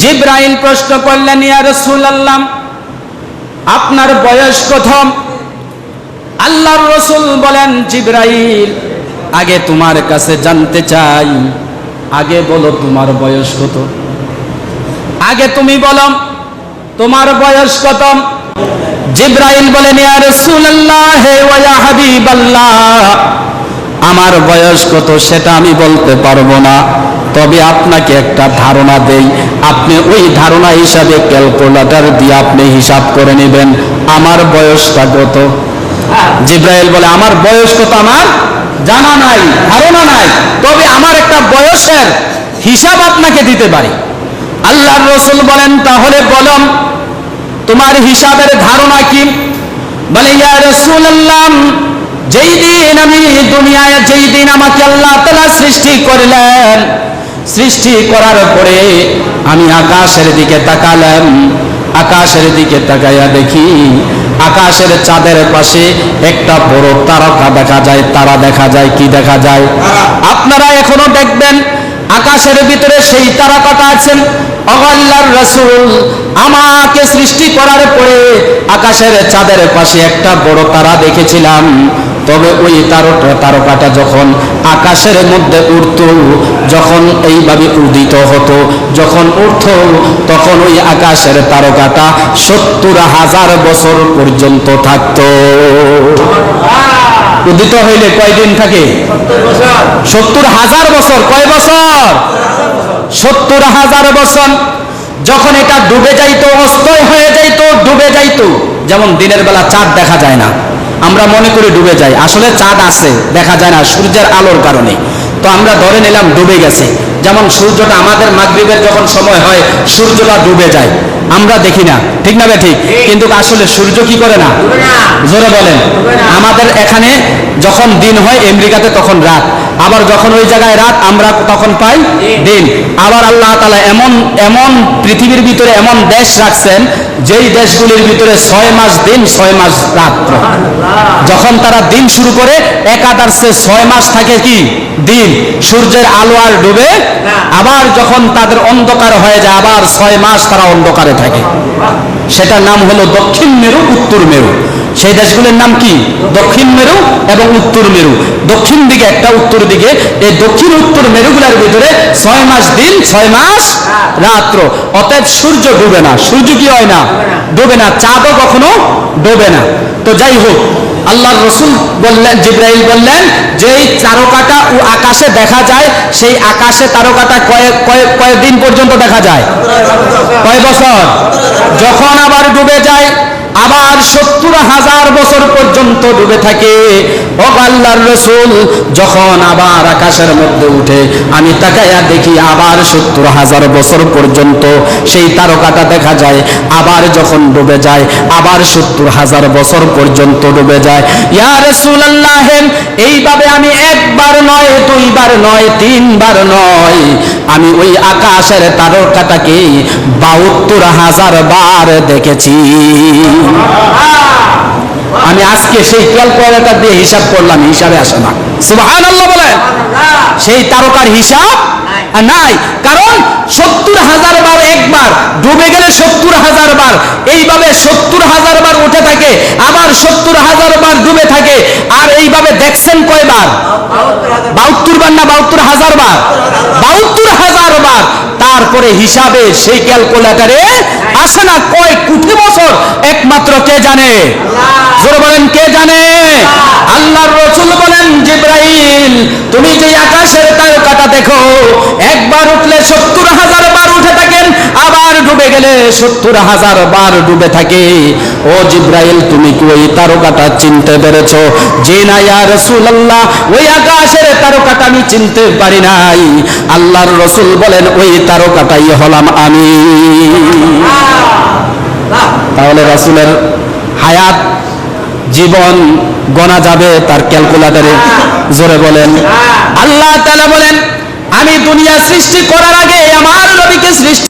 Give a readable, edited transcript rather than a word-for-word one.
জিবরাইল প্রশ্ন করলেন, ইয়া রাসূলুল্লাহ, আপনার বয়স কত? আল্লাহর রাসূল বলেন, জিবরাইল, আগে তোমার কাছে জানতে চাই, আগে বলো তোমার বয়স কত? আগে তুমি বলো তোমার বয়স কত? জিবরাইল বলেন, ইয়া রাসূলুল্লাহ ওয়া ইয়া হাবিবাল্লাহ, আমার বয়স কত সেটা আমি বলতে পারবো না, তবে আপনাকে একটা ধারণা দেই, আপনি ওই ধারণা হিসাবে ক্যালকুলেটর দিয়ে আপনি হিসাব করে নেবেন আমার বয়সটা কত। জিবরাইল বলে, আমার বয়স কত আমার জানা নাই, ধারণা নাই, তবে আমার একটা বয়সের হিসাব আপনাকে দিতে পারি। আল্লাহর রাসূল বলেন, তাহলে বলো তোমার হিসাবের ধারণা কি? বলে, ইয়া রাসূলুল্লাহ, যেই দিন আমি দুনিয়ায়, যেই দিন আমাকে আল্লাহ তাআলা সৃষ্টি করলেন, সৃষ্টি করার পরে আমি আকাশের দিকে তাকালাম, আকাশের দিকে তাকাইয়া দেখি আকাশের চাঁদের পাশে একটা বড় তারকা দেখা যায়, তারা দেখা যায়। কি দেখা যায়? আপনারা এখনো দেখবেন আকাশের ভিতরে সেই তারকাটা আছেন। আল্লাহর রাসূল, আমাকে সৃষ্টি করার পরে আকাশের চাঁদের পাশে একটা বড় তারা দেখেছিলাম, তবে ওই তারকাটা যখন আকাশের মধ্যে উঠত, যখন এইভাবে উদিত হতো, যখন উঠত, তখন ওই আকাশের তারকাটা ৭০,০০০ বছর পর্যন্ত থাকত। উদিত হইলে কয়দিন থাকে? ৭০,০০০ বছর। কয় বছর? ৭০,০০০ বছর। যখন এটা ডুবে যাইতো, অস্তয় হয়ে যাইতো, ডুবে যাইতো, যেমন দিনের বেলা চাঁদ দেখা যায় না, আমরা মনে করি ডুবে যায়, আসলে চাঁদ আছে, দেখা যায় না সূর্যের আলোর কারণে, তো আমরা ধরে নিলাম ডুবে গেছে। যেমন সূর্যটা আমাদের মাগরিবের যখন সময় হয়, সূর্যটা ডুবে যায়, আমরা দেখি না, ঠিক না? ঠিক। কিন্তু আসলে সূর্য কি করে না? জোরে বলেন। আমাদের এখানে যখন দিন হয়, আমেরিকাতে তখন রাত, আবার যখন ওই জায়গায় রাত, আমরা তখন পাই দিন। আবার আল্লাহ তাআলা এমন এমন পৃথিবীর ভিতরে এমন দেশ রাখছেন, যেই দেশগুলির ভিতরে 6 মাস দিন, 6 মাস রাত্র। যখন তারা দিন শুরু করে, একাদার্সে 6 মাস থাকে কি দিন, সূর্যের আলো আর ডুবে, আবার যখন তাদের অন্ধকার হয়ে যায়, আবার 6 মাস তারা অন্ধকারে থাকে। সেটার নাম হলো দক্ষিণ মেরু, উত্তর মেরু। সেই দেশগুলোর নাম কি? দক্ষিণ মেরু এবং উত্তর মেরু। দক্ষিণ দিকে একটা, উত্তর দিকে, এই দক্ষিণ উত্তর মেরুগুলোর ভিতরে 6 মাস দিন, 6 মাস রাত্র। অতএব সূর্য ডুবে না। সূর্য কি হয় না? ডুবে না। চাঁদও কখনো ডুবে না। তো যাই হোক, আল্লাহর রাসূল বললেন, জিবরাইল বললেন, যেই তারকাটা ও আকাশে দেখা যায়, সেই আকাশে তারকাটা কয়েকদিন পর্যন্ত দেখা যায়? কয় বছর? যখন আবার ডুবে যায়, আবার ৭০,০০০ বছর পর্যন্ত ডুবে থাকে। ও আল্লাহর রাসূল, যখন আবার আকাশের মধ্যে উঠে, আমি তাকাইয়া দেখি আবার ৭০,০০০ বছর পর্যন্ত সেই তারকাটা দেখা যায়। আবার যখন ডুবে যায়, আবার ৭০,০০০ বছর পর্যন্ত ডুবে যায়। ইয়া রাসূলুল্লাহ, এইভাবে আমি একবার নয়, দুইবার নয়, তিনবার নয়, আমি ওই আকাশের তারকাটাকে ৭২,০০০ বার দেখেছি। আমি আজকে সেই ক্যালকুলেটর দিয়ে হিসাব করলাম, হিসাবে আসে না। সুবহানাল্লাহ বলেন। সেই তারকার হিসাব নাই, কারণ ৭০,০০০ বার একবার ডুবে গেলে ৭০,০০০ বার, এইভাবে ৭০,০০০ বার উঠে থাকে, আবার ৭০,০০০ বার ডুবে থাকে। আর এইভাবে দেখছেন কয়বার? ৭২ বার না ৭২,০০০ বার? ৭২,০০০ বার। তারপরে হিসাবে সেই ক্যালকুলেটরে আসে না। কয় কোটি বছর একমাত্র কে জানে? জোরে বলেন, কে জানে? আল্লাহর রাসূল বলেন, জিবরাইল, তুমি যে আকাশের তারকাটা দেখো, একবার উঠলে ৭০,০০০ বার উঠে থাকেন, আবার ডুবে গেলে ৭০,০০০ বার ডুবে থাকে। ও জিবরাইল, তুমি কি ওই তারকাটা চিনতে পেরেছো? জি না ইয়া রাসূলুল্লাহ, ওই আকাশের তারকাটা আমি চিনতে পারি নাই। আল্লাহর রাসূল বলেন, ওই তারকাটাই হলাম আমি। তাহলে রাসূলের হায়াত, জীবন গোনা যাবে তার ক্যালকুলেটরে। জোরে বলেন। আল্লাহ তাআলা বলেন, আমি দুনিয়া সৃষ্টি করার আগে আমার নবীকে সৃষ্টি